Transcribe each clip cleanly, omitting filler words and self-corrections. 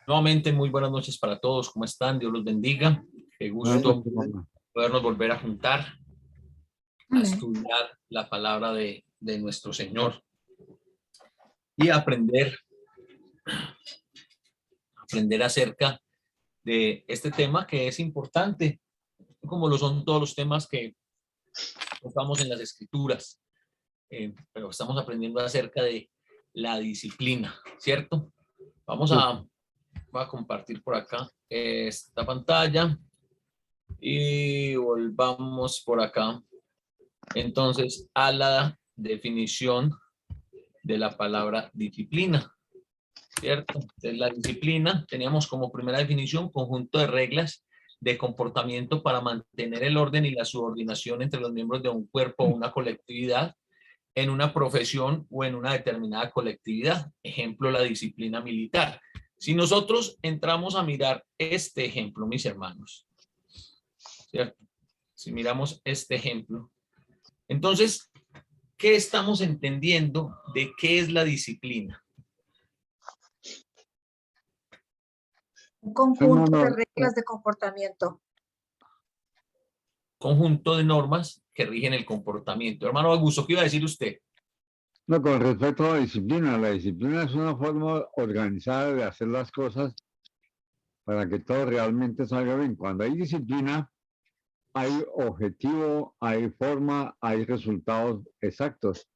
Nuevamente, muy buenas noches para todos. ¿Cómo están? Dios los bendiga. Qué Bueno, gusto podernos volver a juntar a estudiar la palabra de nuestro Señor y aprender acerca de este tema que es importante, como lo son todos los temas que tocamos en las Escrituras. Pero estamos aprendiendo acerca de la disciplina, ¿cierto? Voy a compartir por acá esta pantalla y volvamos por acá. Entonces, a la definición de la palabra disciplina, ¿cierto? Entonces, la disciplina, teníamos como primera definición conjunto de reglas de comportamiento para mantener el orden y la subordinación entre los miembros de un cuerpo o una colectividad en una profesión o en una determinada colectividad. Ejemplo, la disciplina militar. Si nosotros entramos a mirar este ejemplo, mis hermanos, ¿cierto? Si miramos este ejemplo, entonces, ¿qué estamos entendiendo de qué es la disciplina? Un conjunto de reglas de comportamiento. Conjunto de normas que rigen el comportamiento. Hermano Augusto, ¿qué iba a decir usted? No, con respecto a la disciplina es una forma organizada de hacer las cosas para que todo realmente salga bien. Cuando hay disciplina, hay objetivo, hay forma, hay resultados exactos.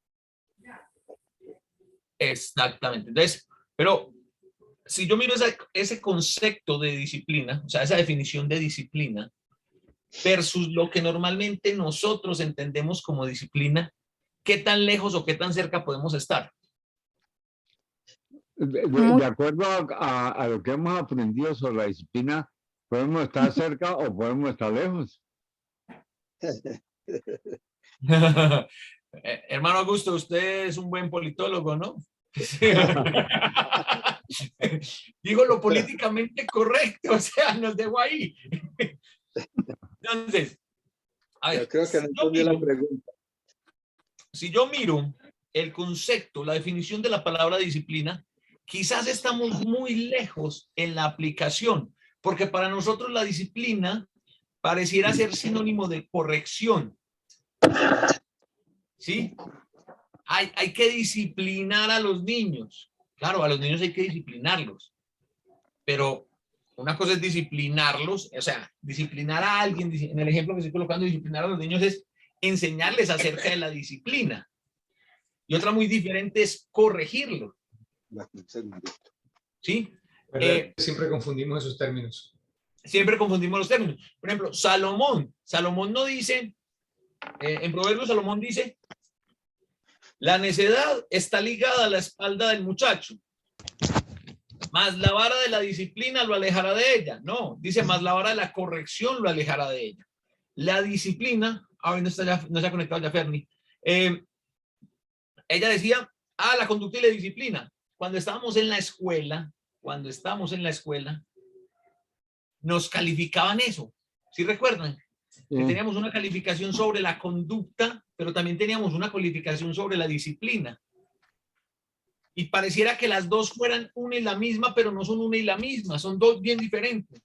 Exactamente. Entonces, pero si yo miro ese concepto de disciplina, o sea, esa definición de disciplina, versus lo que normalmente nosotros entendemos como disciplina, ¿qué tan lejos o qué tan cerca podemos estar? De acuerdo a lo que hemos aprendido sobre la disciplina, podemos estar cerca o podemos estar lejos. Hermano Augusto, usted es un buen politólogo, ¿no? Digo lo políticamente correcto, o sea, nos dejo ahí. Entonces, a ver, yo creo que no entendí la pregunta. Si yo miro el concepto, la definición de la palabra disciplina, quizás estamos muy lejos en la aplicación, porque para nosotros la disciplina pareciera ser sinónimo de corrección. ¿Sí? Hay que disciplinar a los niños. Claro, a los niños hay que disciplinarlos, pero una cosa es disciplinarlos, o sea, disciplinar a alguien, en el ejemplo que estoy colocando, disciplinar a los niños es enseñarles acerca de la disciplina. Y otra muy diferente es corregirlo. ¿Sí? Siempre confundimos esos términos. Siempre confundimos los términos. Por ejemplo, Salomón no dice, en Proverbios Salomón dice, la necedad está ligada a la espalda del muchacho, más la vara de la disciplina lo alejará de ella. No, dice, más la vara de la corrección lo alejará de ella. La disciplina, ahora no se ha conectado ya Ferni, ella decía, la conducta y la disciplina. Cuando estábamos en la escuela, nos calificaban eso. ¿Sí recuerdan? Que teníamos una calificación sobre la conducta, pero también teníamos una calificación sobre la disciplina. Y pareciera que las dos fueran una y la misma, pero no son una y la misma, son dos bien diferentes.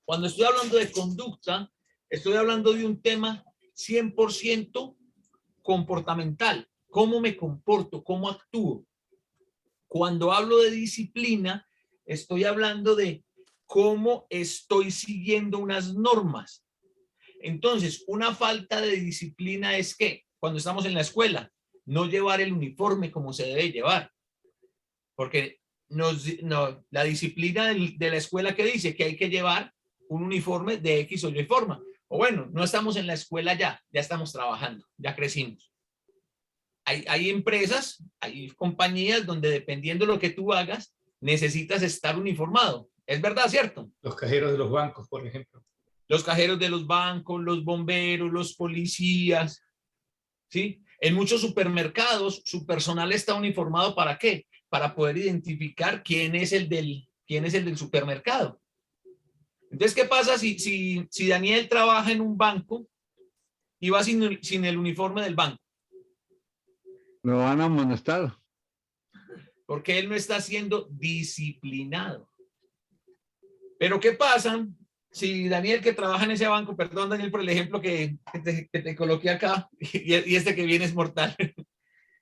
Cuando estoy hablando de conducta, estoy hablando de un tema 100% comportamental. ¿Cómo me comporto? ¿Cómo actúo? Cuando hablo de disciplina, estoy hablando de cómo estoy siguiendo unas normas. Entonces, una falta de disciplina es que cuando estamos en la escuela, no llevar el uniforme como se debe llevar. Porque la disciplina de la escuela que dice que hay que llevar un uniforme de X o Y forma. O bueno, no estamos en la escuela ya estamos trabajando, ya crecimos. Hay empresas, hay compañías donde dependiendo de lo que tú hagas, necesitas estar uniformado. ¿Es verdad, cierto? Los cajeros de los bancos, por ejemplo. Los cajeros de los bancos, los bomberos, los policías, ¿sí? En muchos supermercados, su personal está uniformado ¿para qué? Para poder identificar quién es el del supermercado. Entonces, ¿qué pasa si Daniel trabaja en un banco y va sin el uniforme del banco? Lo van a amonestar. Porque él no está siendo disciplinado. Pero ¿qué pasa si Daniel, que trabaja en ese banco, perdón Daniel por el ejemplo que te coloqué acá, y este que viene es mortal?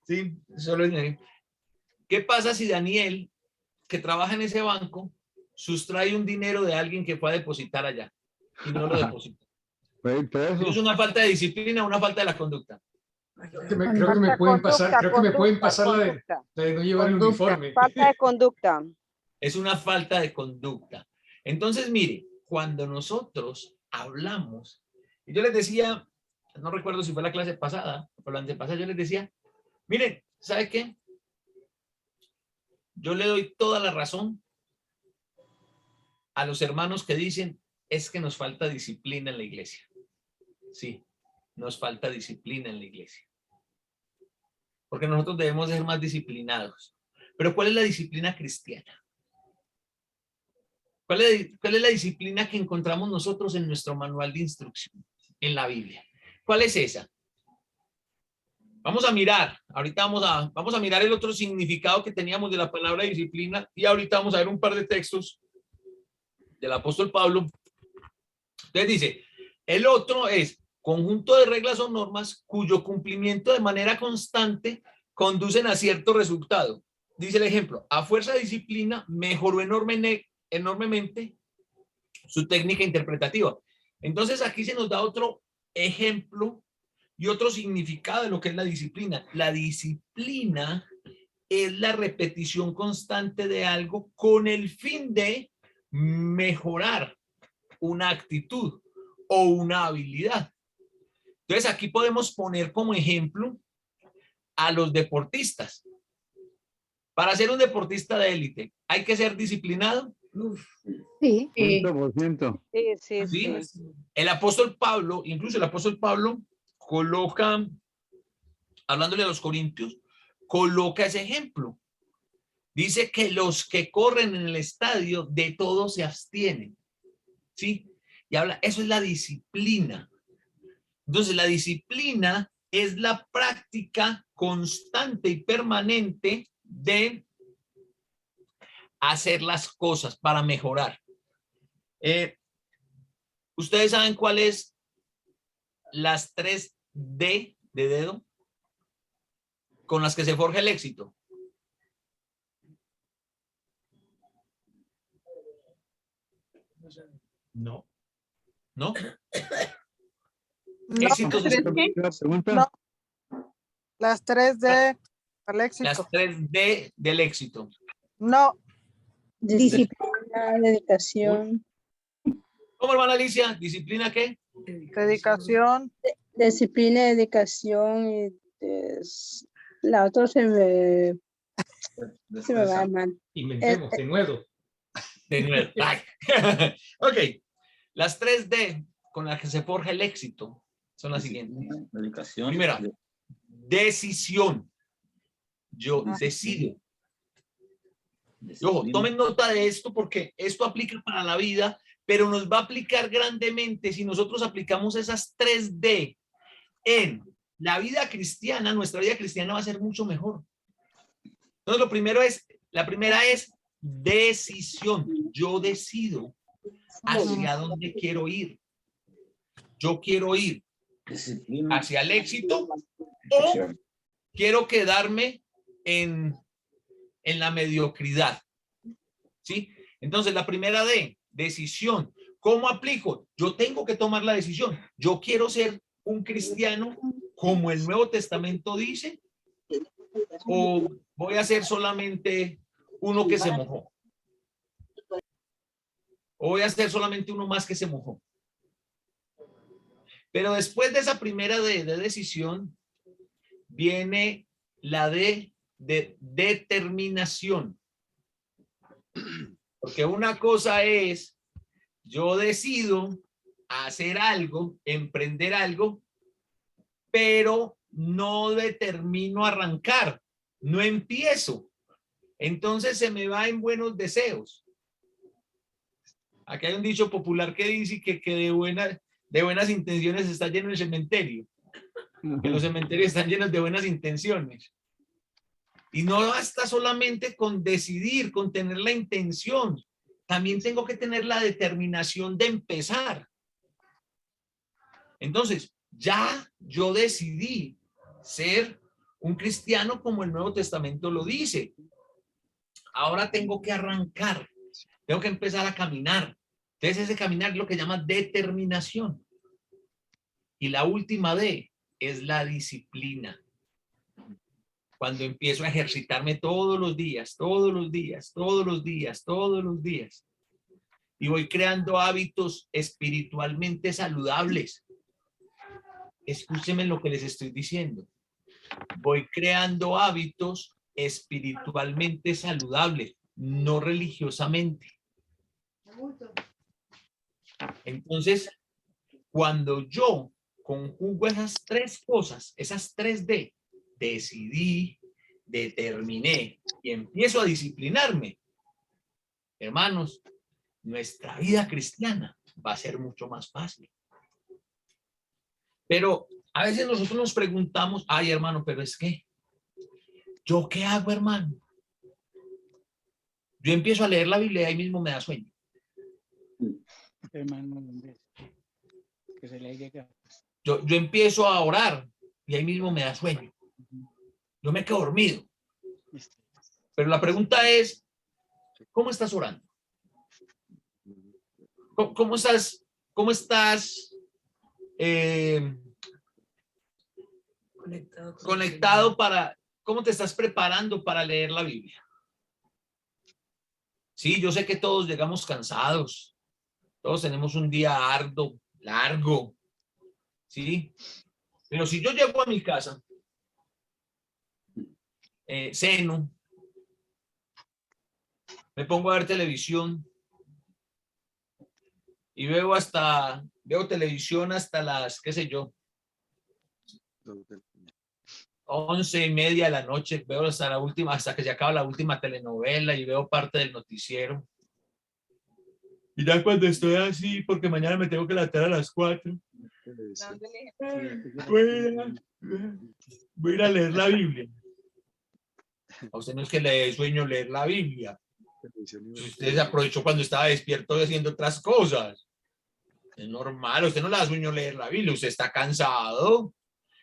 Sí, solo es... ¿Qué pasa si Daniel, que trabaja en ese banco, sustrae un dinero de alguien que fue a depositar allá y no lo deposita? ¿Eso es una falta de disciplina o una falta de la conducta? Creo que me pueden pasar, la de no llevar el uniforme. Falta de conducta. Es una falta de conducta. Entonces, mire, cuando nosotros hablamos, y yo les decía, no recuerdo si fue la clase pasada o la antepasada, yo les decía, miren, ¿sabe qué? Yo le doy toda la razón a los hermanos que dicen, es que nos falta disciplina en la iglesia. Sí, nos falta disciplina en la iglesia. Porque nosotros debemos ser más disciplinados. Pero ¿cuál es la disciplina cristiana? ¿Cuál es la disciplina que encontramos nosotros en nuestro manual de instrucción, en la Biblia? ¿Cuál es esa? Vamos a mirar, ahorita vamos a mirar el otro significado que teníamos de la palabra disciplina, y ahorita vamos a ver un par de textos del apóstol Pablo. Entonces dice, el otro es conjunto de reglas o normas cuyo cumplimiento de manera constante conducen a cierto resultado. Dice el ejemplo, a fuerza de disciplina mejoró enormemente su técnica interpretativa. Entonces aquí se nos da otro ejemplo y otro significado de lo que es la disciplina. La disciplina es la repetición constante de algo con el fin de mejorar una actitud o una habilidad. Entonces aquí podemos poner como ejemplo a los deportistas. Para ser un deportista de élite, ¿hay que ser disciplinado? Sí. 100%. Sí. El apóstol Pablo, incluso el apóstol Pablo coloca, hablándole a los corintios, coloca ese ejemplo. Dice que los que corren en el estadio de todo se abstienen. ¿Sí? Y habla, eso es la disciplina. Entonces, la disciplina es la práctica constante y permanente de hacer las cosas para mejorar. ¿Ustedes saben cuál es las 3D de dedo con las que se forja el éxito? No. ¿No? Éxito se... ¿Pregunta? Las 3D al éxito. Las 3D del éxito. No. Disciplina, dedicación. ¿Cómo, hermana Alicia? ¿Disciplina qué? Dedicación. Disciplina, dedicación y la otra se me va mal. Inventemos, de nuevo. De nuevo. Ok. Las 3D con las que se forja el éxito son las siguientes. Dedicación. Primera, decisión. Yo decido. Y ojo, tomen nota de esto porque esto aplica para la vida, pero nos va a aplicar grandemente si nosotros aplicamos esas 3D en la vida cristiana. Nuestra vida cristiana va a ser mucho mejor. Entonces, la primera es decisión. Yo decido hacia dónde quiero ir. Yo quiero ir hacia el éxito o quiero quedarme en la mediocridad. ¿Sí? Entonces, la primera D, decisión. ¿Cómo aplico? Yo tengo que tomar la decisión. Yo quiero ser un cristiano como el Nuevo Testamento dice, o voy a ser solamente uno que se mojó. O voy a ser solamente uno más que se mojó. Pero después de esa primera D de decisión, viene la D de determinación. Porque una cosa es, yo decido hacer algo, emprender algo, pero no determino arrancar, no empiezo. Entonces se me va en buenos deseos. Aquí hay un dicho popular que dice que de buenas intenciones está lleno el cementerio. Que los cementerios están llenos de buenas intenciones. Y no basta solamente con decidir, con tener la intención. también tengo que tener la determinación de empezar. Entonces, ya yo decidí ser un cristiano como el Nuevo Testamento lo dice. Ahora tengo que arrancar, tengo que empezar a caminar. Entonces ese caminar es lo que llama determinación. Y la última D es la disciplina. Cuando empiezo a ejercitarme todos los días, y voy creando hábitos espiritualmente saludables. Escúchenme lo que les estoy diciendo. Voy creando hábitos espiritualmente saludables, no religiosamente. Entonces, cuando yo conjugo esas tres cosas, esas tres D, decidí, determiné y empiezo a disciplinarme, hermanos, nuestra vida cristiana va a ser mucho más fácil. Pero a veces nosotros nos preguntamos, ay hermano, pero es que, ¿yo qué hago, hermano? Yo empiezo a leer la Biblia y ahí mismo me da sueño. Hermano, que se le llega. Yo empiezo a orar y ahí mismo me da sueño. Yo me quedo dormido. Pero la pregunta es, ¿cómo estás orando? ¿Cómo estás conectado para, cómo te estás preparando para leer la Biblia? Sí, yo sé que todos llegamos cansados. Todos tenemos un día arduo, largo. ¿Sí? Pero si yo llego a mi casa, ceno, me pongo a ver televisión y veo televisión hasta las, qué sé yo, 11:30 de la noche, veo hasta que se acaba la última telenovela y veo parte del noticiero. Y ya cuando estoy así, porque mañana me tengo que levantar a las 4, voy a ir a leer la Biblia. A usted no es que le dé sueño leer la Biblia. Usted se aprovechó cuando estaba despierto haciendo otras cosas. Es normal, a usted no le da sueño leer la Biblia, usted está cansado.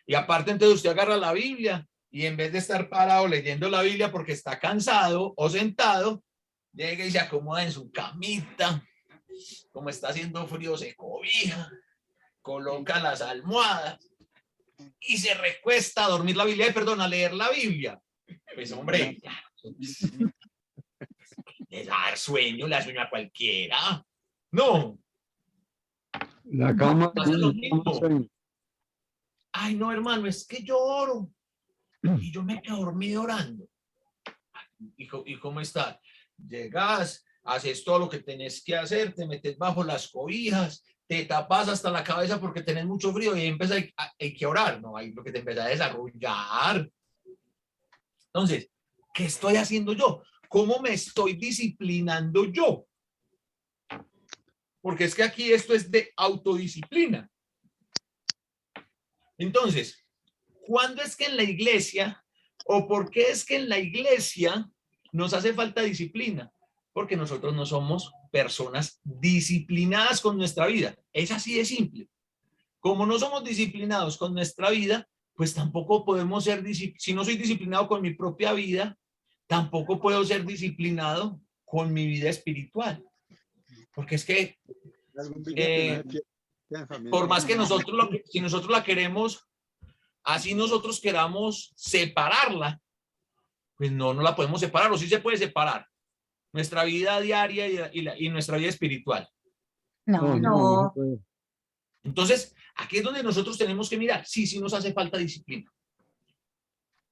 Y aparte entonces usted agarra la Biblia y en vez de estar parado leyendo la Biblia porque está cansado o sentado, llega y se acomoda en su camita. Como está haciendo frío, se cobija, coloca las almohadas y se recuesta a dormir la Biblia, a leer la Biblia. Pues hombre, le da sueño, le da sueño a cualquiera. No. La cama. Ay, no, hermano, es que yo oro y yo me quedo dormido orando. ¿Y cómo estás? Llegas, haces todo lo que tenés que hacer, te metes bajo las cobijas, te tapas hasta la cabeza porque tenés mucho frío y empiezas hay que orar. No, ahí lo que te empieza a desarrollar. Entonces, ¿qué estoy haciendo yo? ¿Cómo me estoy disciplinando yo? Porque es que aquí esto es de autodisciplina. Entonces, ¿cuándo es que en la iglesia o por qué es que en la iglesia nos hace falta disciplina? Porque nosotros no somos personas disciplinadas con nuestra vida. Es así de simple. Como no somos disciplinados con nuestra vida, pues tampoco podemos ser, si no soy disciplinado con mi propia vida, tampoco puedo ser disciplinado con mi vida espiritual. Porque es que por más que si nosotros la queremos, así nosotros queramos separarla, pues no la podemos separar, o sí se puede separar nuestra vida diaria y nuestra vida espiritual. No. Entonces, aquí es donde nosotros tenemos que mirar, sí nos hace falta disciplina.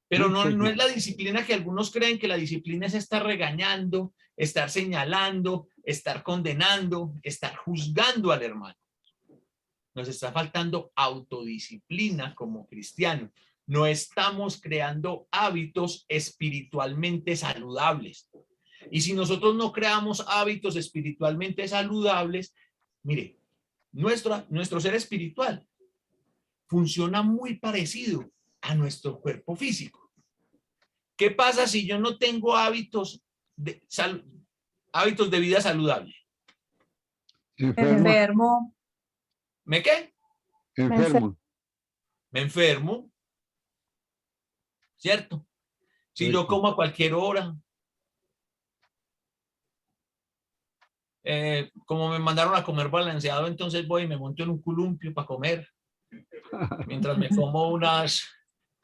Pero no es la disciplina que algunos creen, que la disciplina es estar regañando, estar señalando, estar condenando, estar juzgando al hermano. Nos está faltando autodisciplina como cristianos. No estamos creando hábitos espiritualmente saludables. Y si nosotros no creamos hábitos espiritualmente saludables, mire, nuestro ser espiritual funciona muy parecido a nuestro cuerpo físico. ¿Qué pasa si yo no tengo hábitos Hábitos de vida saludable. Enfermo. ¿Me qué? Enfermo. Me enfermo. ¿Cierto? Si yo como a cualquier hora. Como me mandaron a comer balanceado, entonces voy y me monto en un columpio para comer. Mientras me como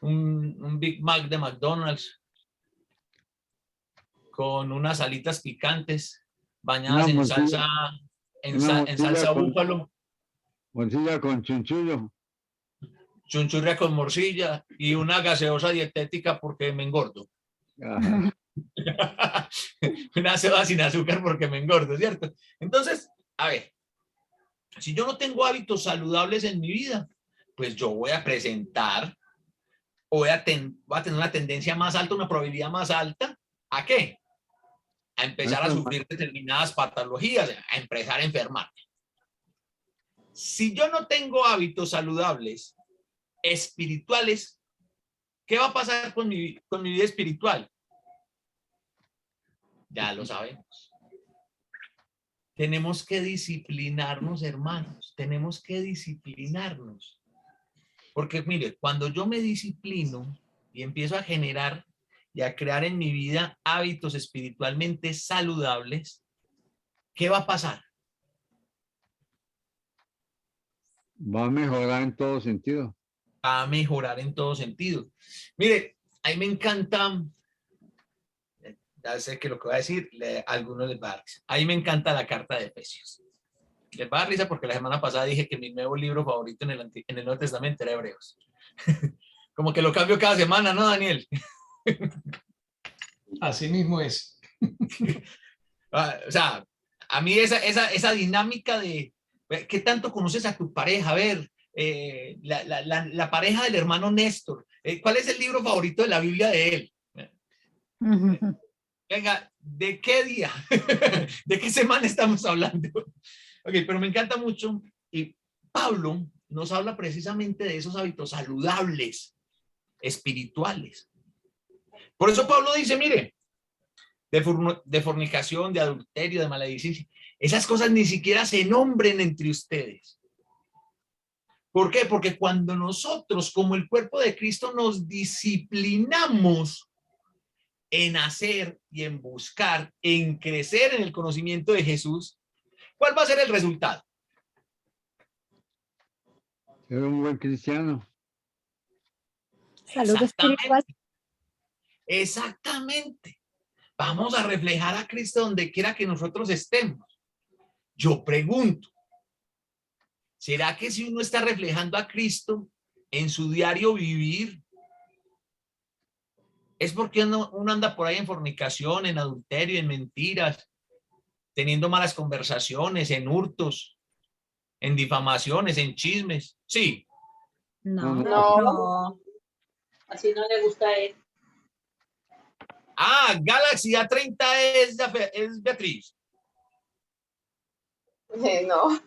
un Big Mac de McDonald's con unas alitas picantes bañadas en salsa, en salsa búfalo. Morcilla con chunchullo. Chunchurria con morcilla y una gaseosa dietética porque me engordo. Una soda sin azúcar porque me engordo, ¿cierto? Entonces, a ver, si yo no tengo hábitos saludables en mi vida, pues yo voy a presentar, voy a tener una tendencia más alta, una probabilidad más alta, ¿a qué? A empezar a sufrir determinadas patologías, a empezar a enfermarme. Si yo no tengo hábitos saludables, espirituales, ¿qué va a pasar con mi vida espiritual? Ya lo sabemos. Tenemos que disciplinarnos, hermanos. Tenemos que disciplinarnos. Porque mire, cuando yo me disciplino y empiezo a generar y a crear en mi vida hábitos espiritualmente saludables, ¿qué va a pasar? Va a mejorar en todo sentido. Va a mejorar en todo sentido. Mire, a mí me encanta, ya sé que lo que voy a decir, a algunos les va a dar risa. A mí me encanta la carta de Efesios. Les va a dar risa porque la semana pasada dije que mi nuevo libro favorito en el Nuevo Testamento era Hebreos. Como que lo cambio cada semana, ¿no, Daniel? Así mismo es. O sea, a mí esa dinámica de ¿qué tanto conoces a tu pareja? A ver, la pareja del hermano Néstor. ¿Cuál es el libro favorito de la Biblia de él? Venga, ¿de qué día? ¿De qué semana estamos hablando? Ok, pero me encanta mucho. Y Pablo nos habla precisamente de esos hábitos saludables, espirituales. Por eso Pablo dice, mire, de fornicación, de adulterio, de maledicencia, esas cosas ni siquiera se nombren entre ustedes. ¿Por qué? Porque cuando nosotros, como el cuerpo de Cristo, nos disciplinamos en hacer y en buscar, en crecer en el conocimiento de Jesús, ¿cuál va a ser el resultado? Ser un buen cristiano. Salud espiritual. Exactamente. Vamos a reflejar a Cristo donde quiera que nosotros estemos. Yo pregunto, ¿será que si uno está reflejando a Cristo en su diario vivir, es porque uno anda por ahí en fornicación, en adulterio, en mentiras, teniendo malas conversaciones, en hurtos, en difamaciones, en chismes? Sí. No. Así no le gusta a él. Ah, Galaxy A30 es Beatriz. No.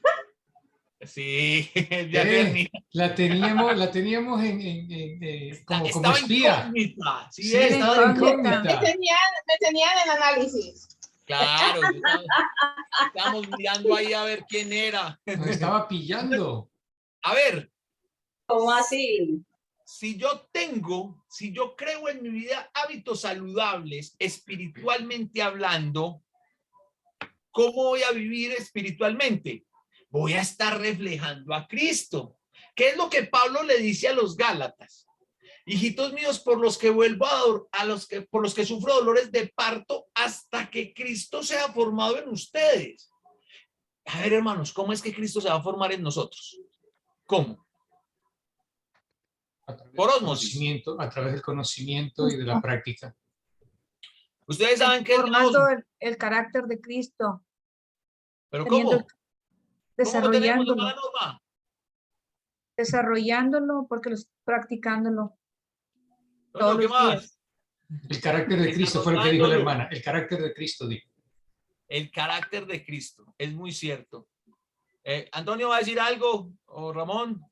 Sí, es la teníamos como espía. Incógnita. Sí, estaba incógnita. Me tenían en análisis. Claro, estábamos mirando ahí a ver quién era. Nos estaba pillando. A ver. ¿Cómo así? Si yo creo en mi vida hábitos saludables, espiritualmente hablando, ¿cómo voy a vivir espiritualmente? Voy a estar reflejando a Cristo. ¿Qué es lo que Pablo le dice a los Gálatas? Hijitos míos, por los que vuelvo por los que sufro dolores de parto hasta que Cristo sea formado en ustedes. A ver, hermanos, ¿cómo es que Cristo se va a formar en nosotros? ¿Cómo? Por osmosis. A través del conocimiento y de la práctica. Ustedes saben que formando el carácter de Cristo. ¿Pero cómo? Desarrollándolo. Desarrollándolo porque practicándolo. Todos los días. El carácter de Cristo fue lo que dijo la hermana. El carácter de Cristo dijo. El carácter de Cristo, es muy cierto. ¿Antonio va a decir algo? ¿O Ramón?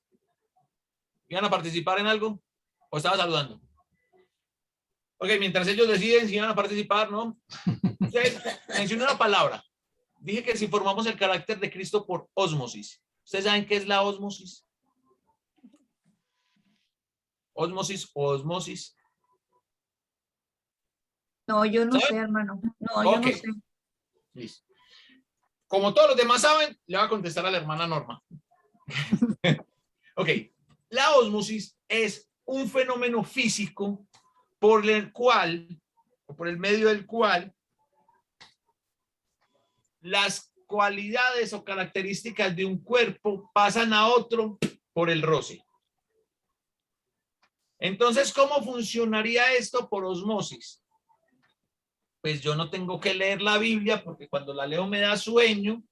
¿Iban a participar en algo? ¿O estaba saludando? Ok, mientras ellos deciden si van a participar, ¿no? Usted mencionó una palabra. Dije que si formamos el carácter de Cristo por ósmosis. ¿Ustedes saben qué es la ósmosis? Ósmosis o osmosis. No, yo no ¿Saben? sé, hermano. No, yo Ok. no sé. Listo. Como todos los demás saben, le voy a contestar a la hermana Norma. Ok. La ósmosis es un fenómeno físico por el cual, o por el medio del cual, las cualidades o características de un cuerpo pasan a otro por el roce. Entonces, ¿cómo funcionaría esto por osmosis? Pues yo no tengo que leer la Biblia porque cuando la leo me da sueño,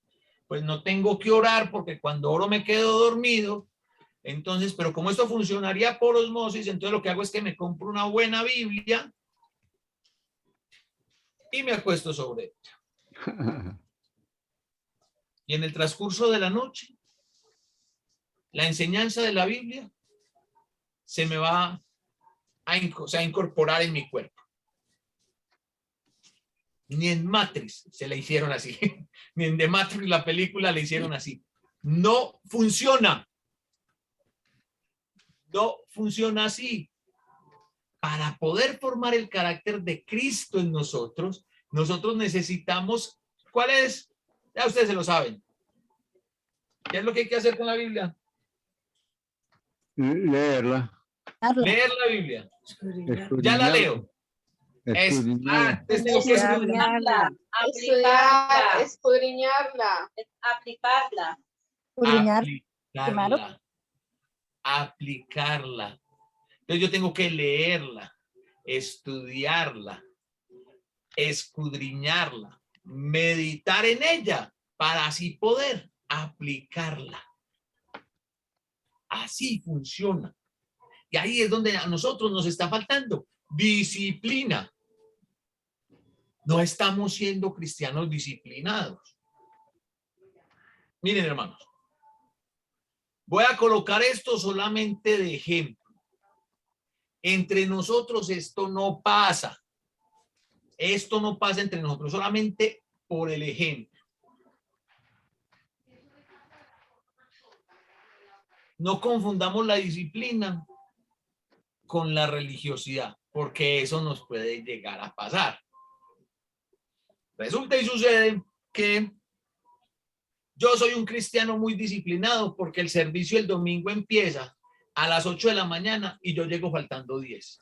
pues no tengo que orar porque cuando oro me quedo dormido. Entonces, pero como esto funcionaría por osmosis, entonces lo que hago es que me compro una buena Biblia y me acuesto sobre ella. Y en el transcurso de la noche, la enseñanza de la Biblia se me va a incorporar en mi cuerpo. Ni en Matrix se le hicieron así. Ni en The Matrix, la película, le hicieron así. No funciona. No funciona así. Para poder formar el carácter de Cristo en nosotros, nosotros necesitamos, ¿cuál es? Ya ustedes se lo saben. ¿Qué es lo que hay que hacer con la Biblia? Leerla. Leer la Biblia. Ya la leo. Escudriñarla, escudriñarla, aplicarla. Aplicarla. Entonces yo tengo que leerla, estudiarla, escudriñarla, meditar en ella para así poder aplicarla. Así funciona. Y ahí es donde a nosotros nos está faltando disciplina. No estamos siendo cristianos disciplinados. Miren, hermanos, voy a colocar esto solamente de ejemplo. Entre nosotros esto no pasa. Esto no pasa entre nosotros, solamente por el ejemplo. No confundamos la disciplina con la religiosidad, porque eso nos puede llegar a pasar. Resulta y sucede que yo soy un cristiano muy disciplinado porque el servicio el domingo empieza a las 8 de la mañana y yo llego faltando 10.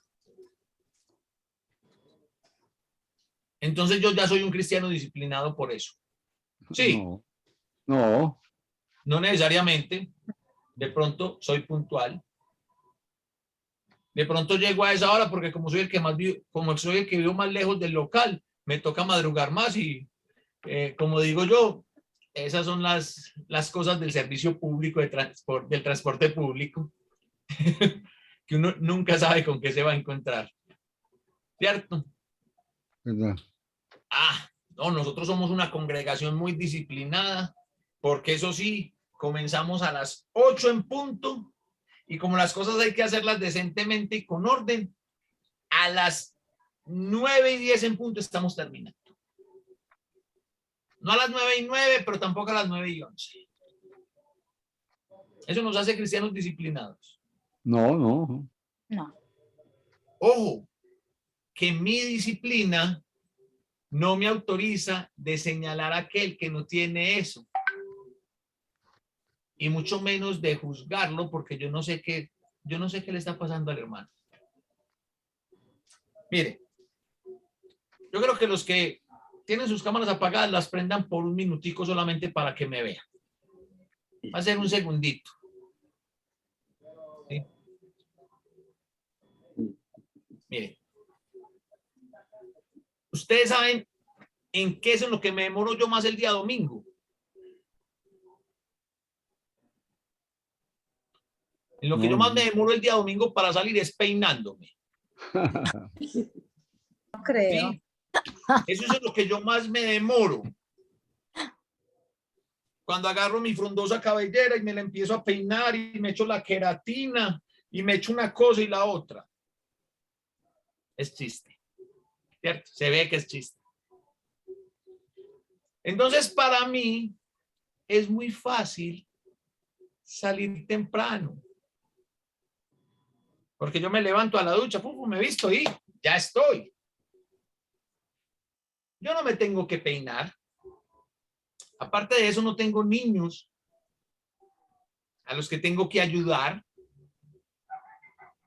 Entonces yo ya soy un cristiano disciplinado por eso. Sí. No. No necesariamente. De pronto soy puntual. De pronto llego a esa hora porque como soy el que más vivo, como soy el que vivo más lejos del local, me toca madrugar más y como digo yo, esas son las cosas del servicio público del transporte público que uno nunca sabe con qué se va a encontrar. ¿Cierto? ¿Verdad? No, nosotros somos una congregación muy disciplinada porque eso sí, comenzamos a las 8 en punto y como las cosas hay que hacerlas decentemente y con orden, a las 9:10 en punto estamos terminando. No a las 9:09, pero tampoco a las 9:11. Eso nos hace cristianos disciplinados. No. Ojo, que mi disciplina no me autoriza de señalar a aquel que no tiene eso. Y mucho menos de juzgarlo porque yo no sé qué le está pasando al hermano. Mire, yo creo que los que tienen sus cámaras apagadas las prendan por un minutico solamente para que me vean. Va a ser un segundito. ¿Sí? Mire. Ustedes saben en qué es en lo que me demoro yo más el día domingo. En lo que yo más me demoro el día domingo para salir es peinándome. No creo. ¿Sí? Eso es en lo que yo más me demoro. Cuando agarro mi frondosa cabellera y me la empiezo a peinar y me echo la queratina y me echo una cosa y la otra. Es chiste. ¿Cierto? Se ve que es chiste. Entonces, para mí, es muy fácil salir temprano. Porque yo me levanto a la ducha, me visto y ya estoy. Yo no me tengo que peinar. Aparte de eso, no tengo niños a los que tengo que ayudar.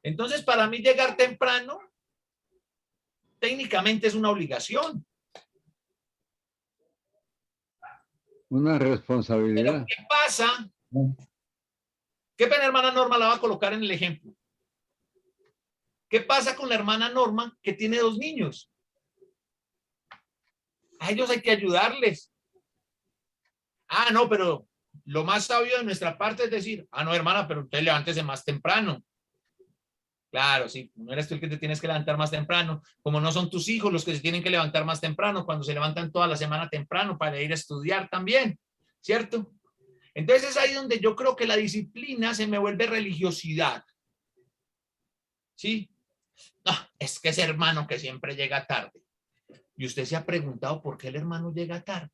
Entonces, para mí llegar temprano, técnicamente es una obligación. Una responsabilidad. Pero ¿qué pasa? ¿Qué pena hermana Norma la va a colocar en el ejemplo? ¿Qué pasa con la hermana Norma que tiene 2 niños? A ellos hay que ayudarles. Ah, no, pero lo más sabio de nuestra parte es decir, ah, no, hermana, pero usted levántese más temprano. Claro, sí, no eres tú el que te tienes que levantar más temprano, como no son tus hijos los que se tienen que levantar más temprano, cuando se levantan toda la semana temprano para ir a estudiar también, ¿cierto? Entonces es ahí donde yo creo que la disciplina se me vuelve religiosidad. ¿Sí? No, es que ese hermano que siempre llega tarde. Y usted se ha preguntado por qué el hermano llega tarde.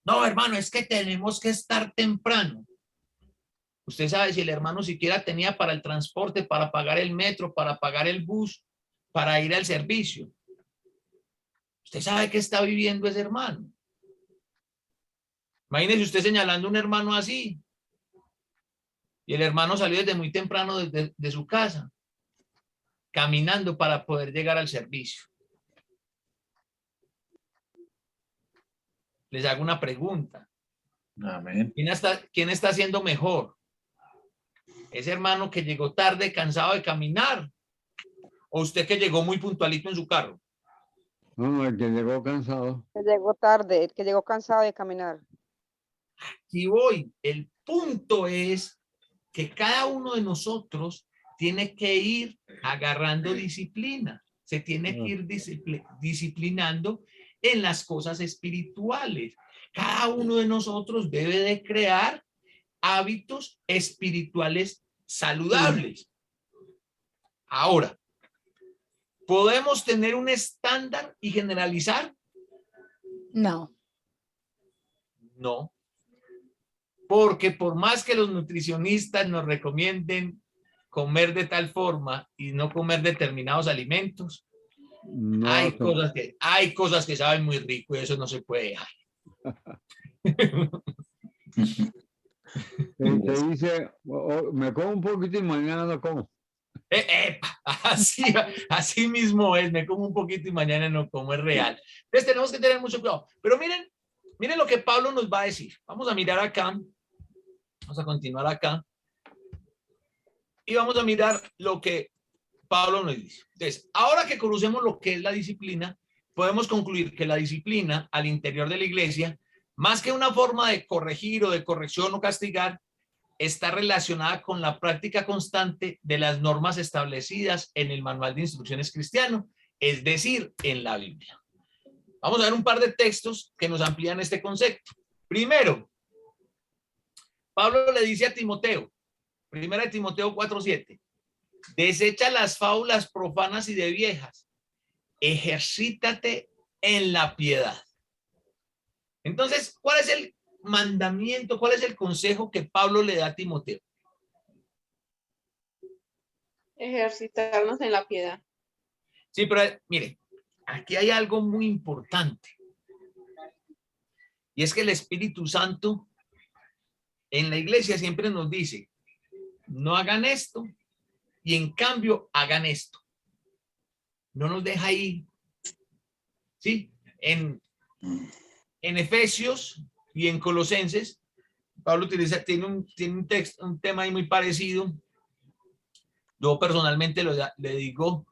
No, hermano, es que tenemos que estar temprano. Usted sabe si el hermano siquiera tenía para el transporte, para pagar el metro, para pagar el bus, para ir al servicio. Usted sabe que está viviendo ese hermano. Imagínese usted señalando a un hermano así. Y el hermano salió desde muy temprano de su casa, caminando para poder llegar al servicio. Les hago una pregunta. Amén. ¿Quién está haciendo mejor? ¿Ese hermano que llegó tarde, cansado de caminar? ¿O usted que llegó muy puntualito en su carro? No, el que llegó cansado. El que llegó tarde, el que llegó cansado de caminar. Aquí voy. El punto es que cada uno de nosotros tiene que ir agarrando disciplina. Se tiene que ir disciplinando en las cosas espirituales. Cada uno de nosotros debe de crear hábitos espirituales saludables. Ahora, ¿podemos tener un estándar y generalizar? No. No. Porque por más que los nutricionistas nos recomienden comer de tal forma y no comer determinados alimentos, No, hay cosas que saben muy rico y eso no se puede dejar. te dice, me como un poquito y mañana no como. Así mismo es, me como un poquito y mañana no como, es real. Entonces tenemos que tener mucho cuidado. Pero miren lo que Pablo nos va a decir. Vamos a mirar acá. Vamos a continuar acá. Y vamos a mirar lo que Pablo nos dice. Entonces, ahora que conocemos lo que es la disciplina, podemos concluir que la disciplina al interior de la iglesia, más que una forma de corregir o de corrección o castigar, está relacionada con la práctica constante de las normas establecidas en el Manual de Instrucciones Cristiano, es decir, en la Biblia. Vamos a ver un par de textos que nos amplían este concepto. Primero, Pablo le dice a Timoteo, 1 Timoteo 4:7, desecha las fábulas profanas y de viejas, ejercítate en la piedad. Entonces, ¿cuál es el mandamiento, cuál es el consejo que Pablo le da a Timoteo? Ejercitarnos en la piedad. Sí, pero mire, aquí hay algo muy importante. Y es que el Espíritu Santo en la iglesia siempre nos dice, no hagan esto y en cambio hagan esto. No nos deja ahí. ¿Sí? En Efesios y en Colosenses, Pablo tiene un texto, un tema ahí muy parecido. Yo personalmente le digo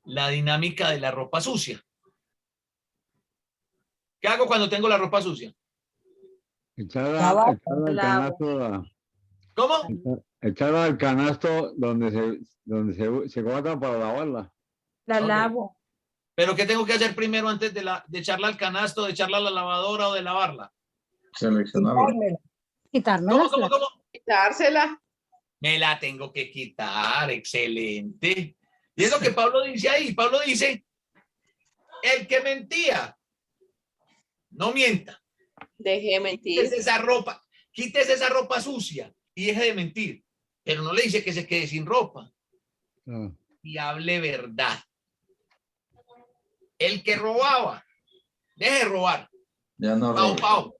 la dinámica de la ropa sucia. ¿Qué hago cuando tengo la ropa sucia? Echarla al canasto. ¿Cómo? Echarla al canasto donde se guarda para lavarla. La lavo. ¿Pero qué tengo que hacer primero antes de echarla al canasto, de echarla a la lavadora o de lavarla? Seleccionarla. Quitármela. ¿Cómo? Quitársela. Me la tengo que quitar, excelente. Y es lo que Pablo dice ahí. Pablo dice, el que mentía, no mienta. Deje de mentir. Quítese esa ropa sucia y deje de mentir. Pero no le dice que se quede sin ropa. Y hable verdad. El que robaba, deje de robar. Ya no robe.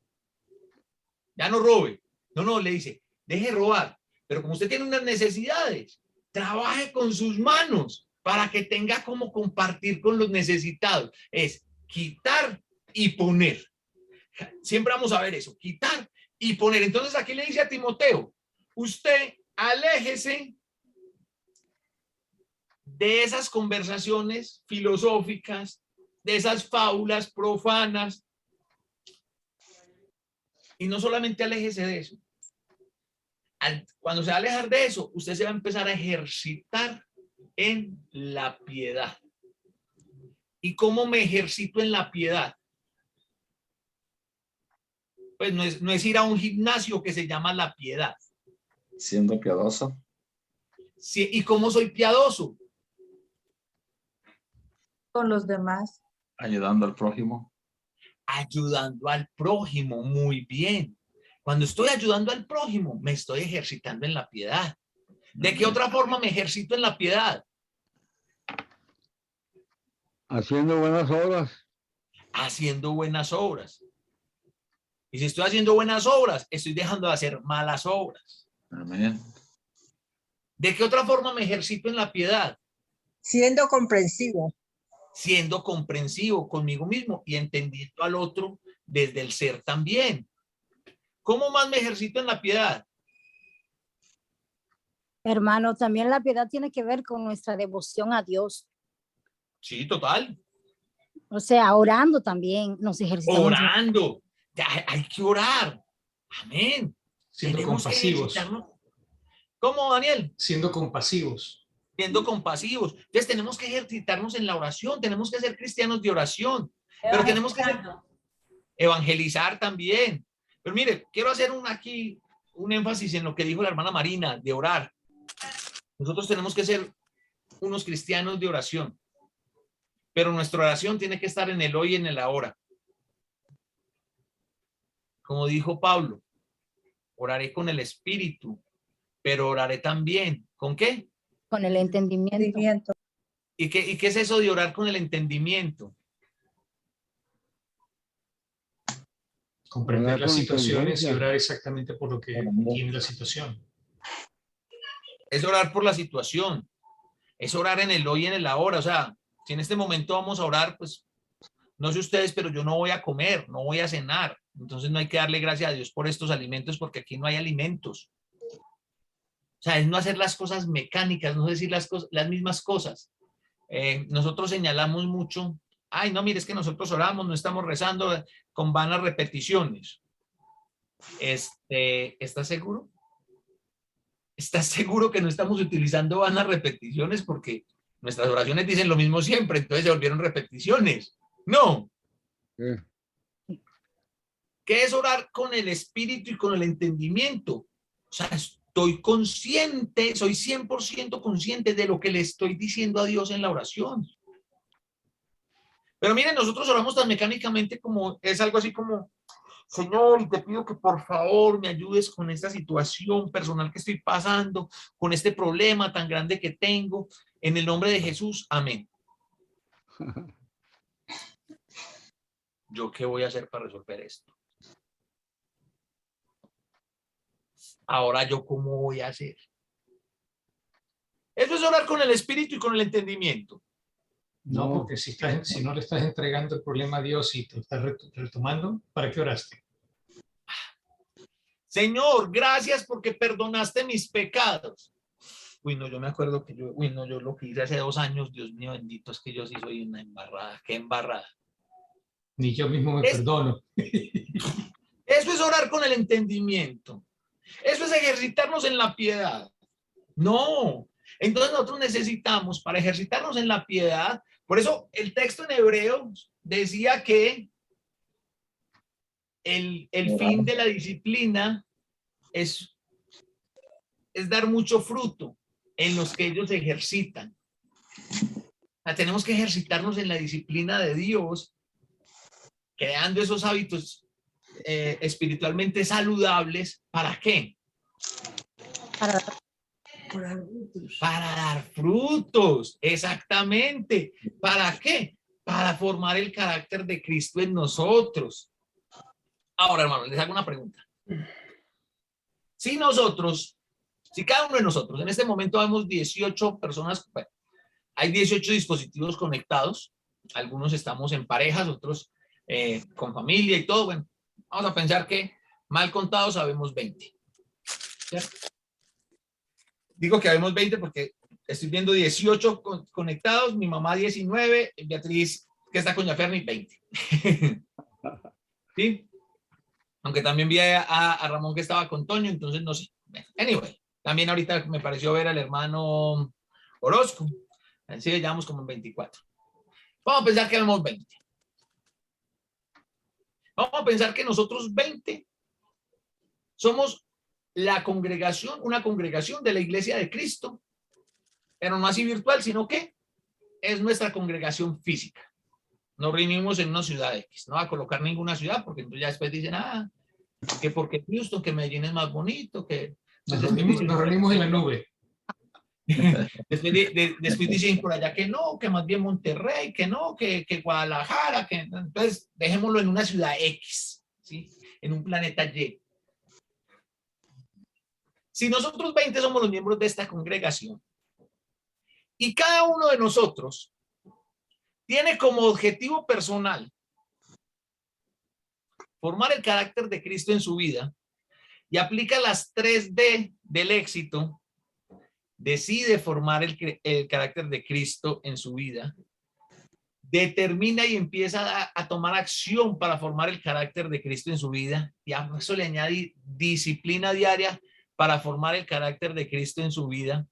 Ya no robe. No, le dice, deje de robar. Pero como usted tiene unas necesidades, trabaje con sus manos para que tenga como compartir con los necesitados. Es quitar y poner. Siempre vamos a ver eso, quitar y poner. Entonces aquí le dice a Timoteo, usted aléjese de esas conversaciones filosóficas, de esas fábulas profanas. Y no solamente aléjese de eso. Cuando se va a alejar de eso, usted se va a empezar a ejercitar en la piedad. ¿Y cómo me ejercito en la piedad? Pues no es ir a un gimnasio que se llama la piedad. Siendo piadoso. Sí, ¿y cómo soy piadoso? Con los demás. Ayudando al prójimo. Ayudando al prójimo, muy bien. Cuando estoy ayudando al prójimo, me estoy ejercitando en la piedad. ¿De qué otra forma me ejercito en la piedad? Haciendo buenas obras. Haciendo buenas obras. Y si estoy haciendo buenas obras, estoy dejando de hacer malas obras. Amén. ¿De qué otra forma me ejercito en la piedad? Siendo comprensivo. Siendo comprensivo conmigo mismo y entendiendo al otro desde el ser también. ¿Cómo más me ejercito en la piedad? Hermano, también la piedad tiene que ver con nuestra devoción a Dios. Sí, total. O sea, orando también nos ejercitamos. Orando. Hay que orar. Amén. Siendo Tenemos que compasivos. ejercitarnos. ¿Cómo, Daniel? Siendo compasivos. Siendo compasivos. Entonces tenemos que ejercitarnos en la oración. Tenemos que ser cristianos de oración. Pero tenemos que evangelizar también. Pero mire, quiero hacer aquí un énfasis en lo que dijo la hermana Marina, de orar. Nosotros tenemos que ser unos cristianos de oración. Pero nuestra oración tiene que estar en el hoy y en el ahora. Como dijo Pablo, oraré con el espíritu, pero oraré también. ¿Con qué? Con el entendimiento. ¿Y qué es eso de orar con el entendimiento? Comprender las situaciones y orar exactamente por lo que tiene la situación. Es orar por la situación. Es orar en el hoy y en el ahora. O sea, si en este momento vamos a orar, pues no sé ustedes, pero yo no voy a comer, no voy a cenar. Entonces no hay que darle gracias a Dios por estos alimentos porque aquí no hay alimentos. O sea, es no hacer las cosas mecánicas, no decir las mismas cosas. Nosotros señalamos mucho, ay, no, mire, es que nosotros oramos, no estamos rezando con vanas repeticiones. ¿Estás seguro? ¿Estás seguro que no estamos utilizando vanas repeticiones? Porque nuestras oraciones dicen lo mismo siempre, entonces se volvieron repeticiones. No. ¿Qué es orar con el espíritu y con el entendimiento? O sea, estoy consciente, soy 100% consciente de lo que le estoy diciendo a Dios en la oración. Pero miren, nosotros oramos tan mecánicamente como, es algo así como, Señor, te pido que por favor me ayudes con esta situación personal que estoy pasando, con este problema tan grande que tengo, en el nombre de Jesús, amén. ¿Yo qué voy a hacer para resolver esto? Ahora, ¿yo cómo voy a hacer? Eso es orar con el espíritu y con el entendimiento. No, porque si no le estás entregando el problema a Dios y te estás retomando, ¿para qué oraste? Señor, gracias porque perdonaste mis pecados. Uy, no, yo me acuerdo que yo lo que hice hace 2 años, Dios mío bendito, es que yo sí soy una embarrada. ¿Qué embarrada? Ni yo mismo me perdono. Eso es orar con el entendimiento. Eso es ejercitarnos en la piedad. No. Entonces nosotros necesitamos, para ejercitarnos en la piedad, por eso el texto en Hebreos decía que el fin de la disciplina es es dar mucho fruto en los que ellos se ejercitan. O sea, tenemos que ejercitarnos en la disciplina de Dios, creando esos hábitos espiritualmente saludables. ¿Para qué? Para dar frutos, exactamente. ¿Para qué? Para formar el carácter de Cristo en nosotros. Ahora, hermanos, les hago una pregunta. Si cada uno de nosotros, en este momento vemos 18 personas, bueno, hay 18 dispositivos conectados, algunos estamos en parejas, otros con familia y todo, bueno, vamos a pensar que mal contados sabemos 20. ¿Cierto? Digo que habemos 20 porque estoy viendo 18 conectados, mi mamá 19, Beatriz, que está con Yaferni, 20. ¿Sí? Aunque también vi a Ramón que estaba con Toño, entonces no sé. Anyway, también ahorita me pareció ver al hermano Orozco. Así le llamamos como en 24. Vamos a pensar que habemos 20. Vamos a pensar que nosotros 20 somos la congregación, una congregación de la Iglesia de Cristo, pero no así virtual, sino que es nuestra congregación física. Nos reunimos en una ciudad X. No va a colocar ninguna ciudad porque entonces ya después dicen, que porque Houston, que Medellín es más bonito, que... Nos reunimos en la nube. Después dicen por allá que no, que más bien Monterrey, que no, que Guadalajara, que entonces dejémoslo en una ciudad X, ¿sí? En un planeta Y. Si nosotros 20 somos los miembros de esta congregación y cada uno de nosotros tiene como objetivo personal formar el carácter de Cristo en su vida y aplica las 3D del éxito, decide formar el carácter de Cristo en su vida, determina y empieza a tomar acción para formar el carácter de Cristo en su vida, y a eso le añade disciplina diaria para formar el carácter de Cristo en su vida.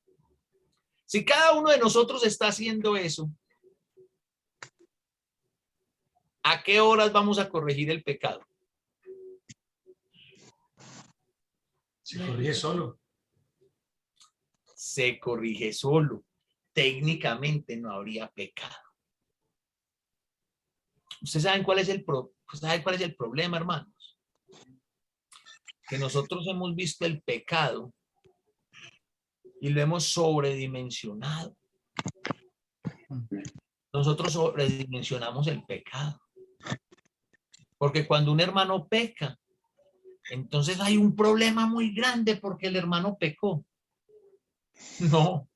Si cada uno de nosotros está haciendo eso, ¿a qué horas vamos a corregir el pecado? Se corrige solo. Se corrige solo. Técnicamente no habría pecado. ¿Ustedes saben cuál es el problema, hermanos? Que nosotros hemos visto el pecado y lo hemos sobredimensionado. Nosotros sobredimensionamos el pecado. Porque cuando un hermano peca, entonces hay un problema muy grande porque el hermano pecó. No,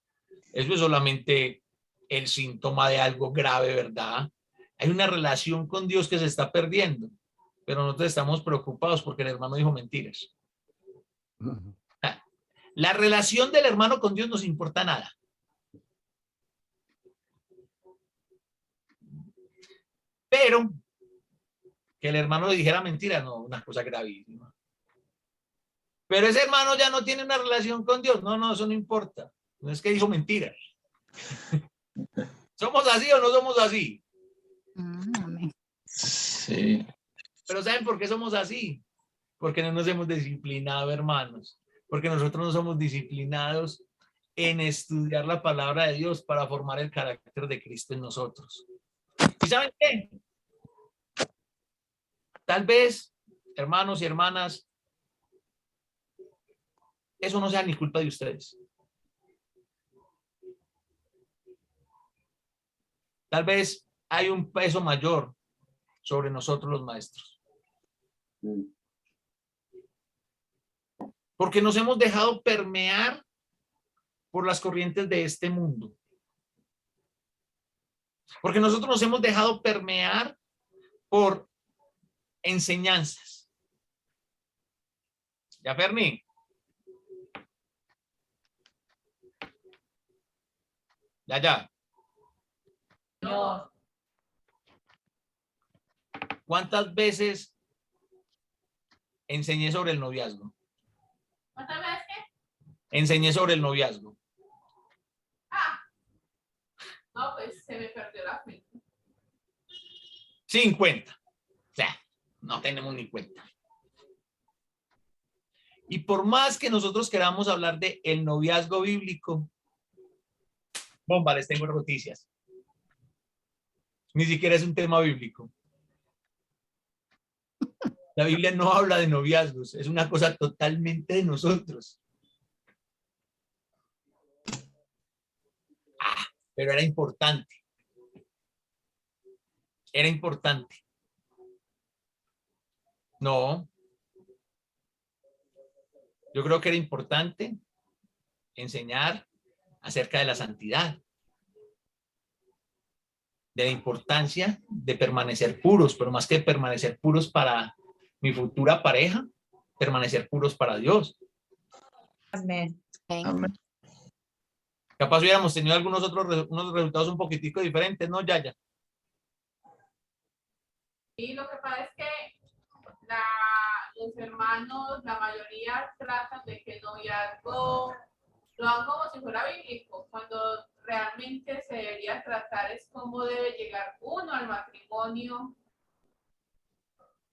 eso es solamente el síntoma de algo grave, ¿verdad? Hay una relación con Dios que se está perdiendo, pero nosotros estamos preocupados porque el hermano dijo mentiras. La relación del hermano con Dios nos importa nada. Pero que el hermano le dijera mentiras, no, una cosa gravísima. Pero ese hermano ya no tiene una relación con Dios. No, eso no importa. No es que dijo mentiras. ¿Somos así o no somos así? Sí. Pero ¿saben por qué somos así? Porque no nos hemos disciplinado, hermanos. Porque nosotros no somos disciplinados en estudiar la palabra de Dios para formar el carácter de Cristo en nosotros. ¿Y saben qué? Tal vez, hermanos y hermanas, eso no sea ni culpa de ustedes. Tal vez hay un peso mayor sobre nosotros los maestros. Porque nos hemos dejado permear por las corrientes de este mundo. Porque nosotros nos hemos dejado permear por enseñanzas. ¿Ya, Ferni? Ya. No. ¿Cuántas veces enseñé sobre el noviazgo? ¿Cuántas veces? Enseñé sobre el noviazgo. No, pues se me perdió la fe. 50. O sea, no tenemos ni cuenta. Y por más que nosotros queramos hablar de el noviazgo bíblico, bomba, les tengo noticias. Ni siquiera es un tema bíblico. La Biblia no habla de noviazgos, es una cosa totalmente de nosotros. Pero era importante. Era importante. No. Yo creo que era importante enseñar acerca de la santidad, de la importancia de permanecer puros, pero más que permanecer puros para mi futura pareja, permanecer puros para Dios. Amén. Amén. Capaz hubiéramos tenido algunos otros unos resultados un poquitico diferentes, ¿no, Yaya? Y lo que pasa es que los hermanos, la mayoría tratan de que el noviazgo lo hagan como si fuera bíblico, cuando realmente se debería tratar es cómo debe llegar uno al matrimonio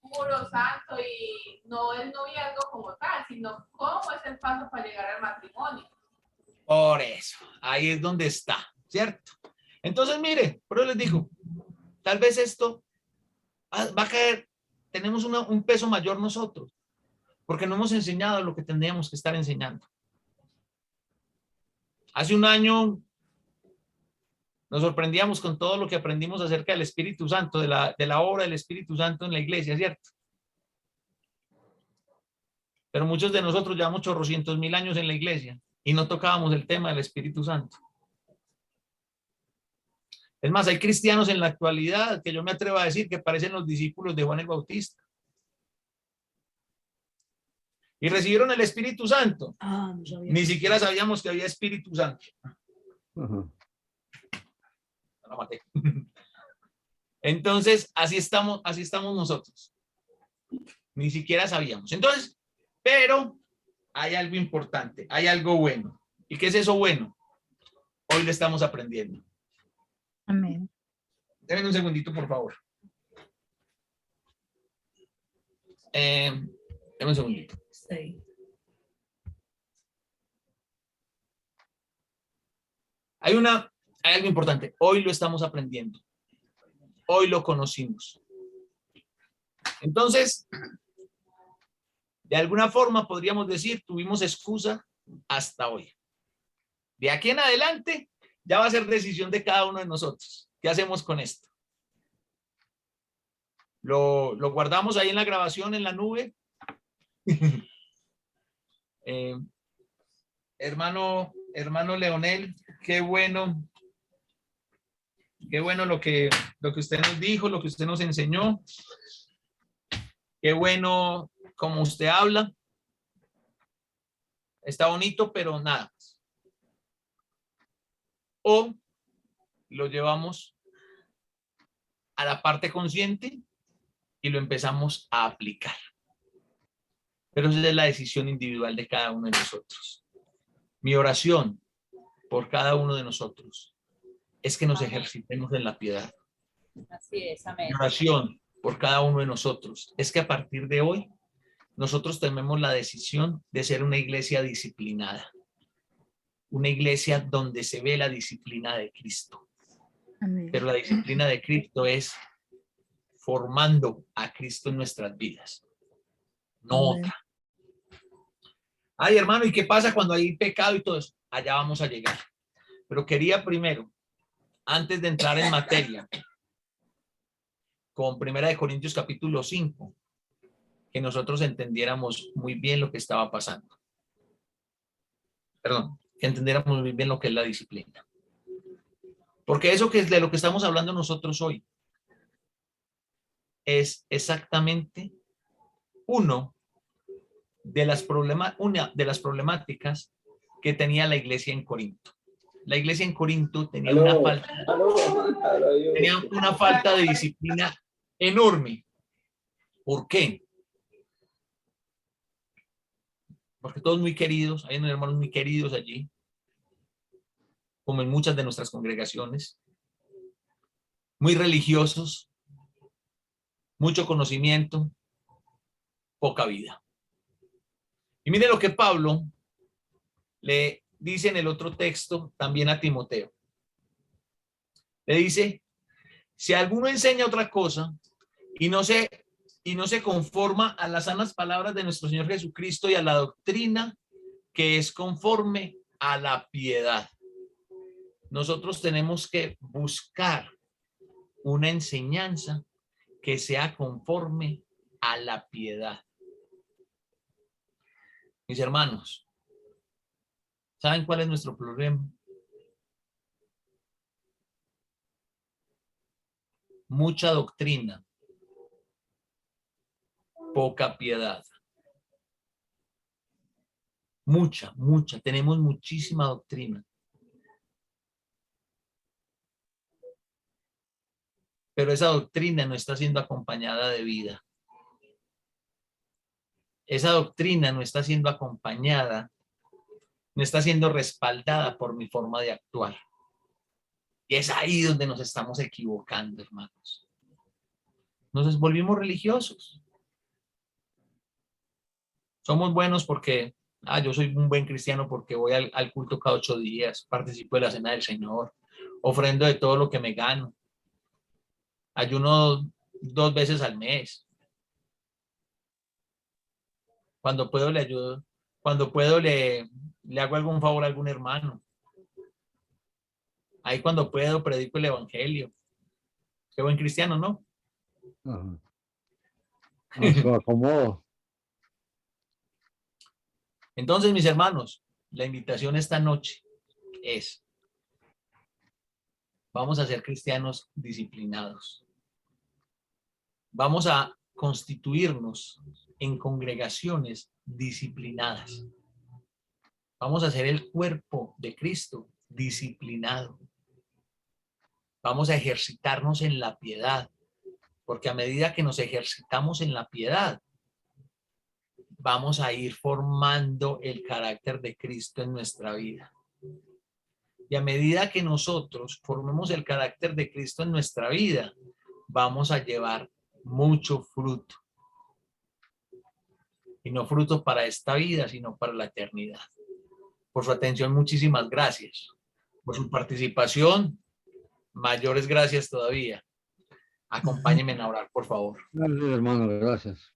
puro, santo, y no el noviazgo como tal, sino cómo es el paso para llegar al matrimonio. Por eso, ahí es donde está, ¿cierto? Entonces, mire, por eso les digo, tal vez esto va a caer, tenemos un peso mayor nosotros, porque no hemos enseñado lo que tendríamos que estar enseñando. Hace un año nos sorprendíamos con todo lo que aprendimos acerca del Espíritu Santo, de la obra del Espíritu Santo en la iglesia, ¿cierto? Pero muchos de nosotros llevamos chorrocientos mil años en la iglesia y no tocábamos el tema del Espíritu Santo. Es más, hay cristianos en la actualidad que yo me atrevo a decir que parecen los discípulos de Juan el Bautista. Y recibieron el Espíritu Santo. Ni siquiera sabíamos que había Espíritu Santo. La maté. Entonces, así estamos nosotros. Ni siquiera sabíamos. Entonces, pero hay algo importante, hay algo bueno. ¿Y qué es eso bueno? Hoy lo estamos aprendiendo. Amén. Denme un segundito, por favor. Denme un segundito. Sí. Hay algo importante. Hoy lo estamos aprendiendo. Hoy lo conocimos. Entonces, de alguna forma podríamos decir, tuvimos excusa hasta hoy. De aquí en adelante, ya va a ser decisión de cada uno de nosotros. ¿Qué hacemos con esto? ¿Lo guardamos ahí en la grabación, en la nube? Hermano Leonel, qué bueno lo que usted nos dijo, lo que usted nos enseñó. Qué bueno como usted habla. Está bonito, pero nada más. O lo llevamos a la parte consciente y lo empezamos a aplicar. Pero esa es la decisión individual de cada uno de nosotros. Mi oración por cada uno de nosotros es que nos ejercitemos en la piedad. Así es, amén. Mi oración por cada uno de nosotros es que a partir de hoy nosotros tomemos la decisión de ser una iglesia disciplinada. Una iglesia donde se ve la disciplina de Cristo. Amén. Pero la disciplina de Cristo es formando a Cristo en nuestras vidas. No Amén. otra. Ay, hermano, ¿y qué pasa cuando hay pecado y todo eso? Allá vamos a llegar. Pero quería primero, antes de entrar en materia, con 1 Corintios capítulo 5, que nosotros entendiéramos muy bien lo que estaba pasando. Perdón, que entendiéramos muy bien lo que es la disciplina. Porque eso que es de lo que estamos hablando nosotros hoy es exactamente una de las problemáticas que tenía la iglesia en Corinto. La iglesia en Corinto tenía una falta de disciplina enorme. ¿Por qué? Porque todos muy queridos, hay hermanos muy queridos allí, como en muchas de nuestras congregaciones, muy religiosos, mucho conocimiento, poca vida. Y mire lo que Pablo le dice en el otro texto también a Timoteo. Le dice, si alguno enseña otra cosa y no se conforma a las sanas palabras de nuestro Señor Jesucristo y a la doctrina que es conforme a la piedad. Nosotros tenemos que buscar una enseñanza que sea conforme a la piedad. Mis hermanos, ¿saben cuál es nuestro problema? Mucha doctrina, poca piedad. Mucha, tenemos muchísima doctrina. Pero esa doctrina no está siendo acompañada de vida. Esa doctrina no está siendo acompañada, no está siendo respaldada por mi forma de actuar. Y es ahí donde nos estamos equivocando, hermanos. Nos volvimos religiosos. Somos buenos porque, yo soy un buen cristiano porque voy al culto cada 8 días, participo de la cena del Señor, ofrendo de todo lo que me gano. Ayuno 2 veces al mes. Cuando puedo le ayudo, cuando puedo le hago algún favor a algún hermano. Ahí cuando puedo predico el evangelio. Qué buen cristiano, ¿no? Ajá. A su acomodo. Entonces, mis hermanos, la invitación esta noche es, vamos a ser cristianos disciplinados. Vamos a constituirnos en congregaciones disciplinadas. Vamos a ser el cuerpo de Cristo disciplinado. Vamos a ejercitarnos en la piedad, porque a medida que nos ejercitamos en la piedad, vamos a ir formando el carácter de Cristo en nuestra vida. Y a medida que nosotros formemos el carácter de Cristo en nuestra vida, vamos a llevar mucho fruto. Y no fruto para esta vida, sino para la eternidad. Por su atención, muchísimas gracias. Por su participación, mayores gracias todavía. Acompáñenme a orar, por favor. Gracias, hermano, gracias.